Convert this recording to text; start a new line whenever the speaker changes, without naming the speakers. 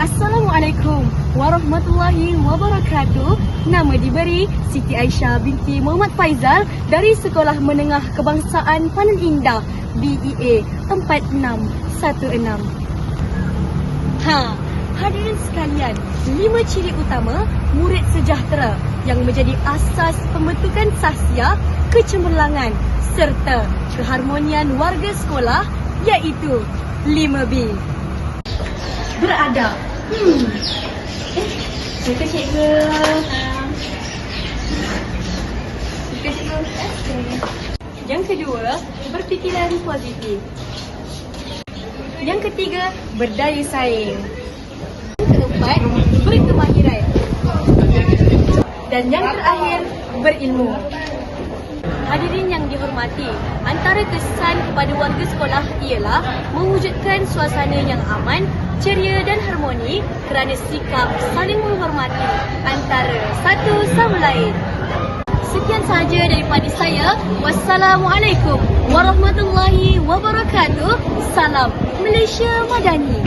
Assalamualaikum warahmatullahi wabarakatuh. Nama diberi Siti Aisyah binti Muhammad Faizal dari Sekolah Menengah Kebangsaan Panen Indah BEA 4616. Hadirin sekalian, 5 ciri utama murid sejahtera yang menjadi asas pembentukan sahsiah, kecemerlangan serta keharmonian warga sekolah iaitu 5B. Beradab. Suka cikgu. Suka cikgu. Yang kedua, berfikiran positif. Yang ketiga, berdaya saing. Yang keempat, berkemahiran. Dan yang terakhir, berilmu. Hadirin yang dihormati, antara kesan kepada warga sekolah ialah mewujudkan suasana yang aman, ceria dan harmoni kerana sikap saling menghormati antara satu sama lain. Sekian sahaja daripada saya. Wassalamualaikum warahmatullahi wabarakatuh. Salam Malaysia Madani.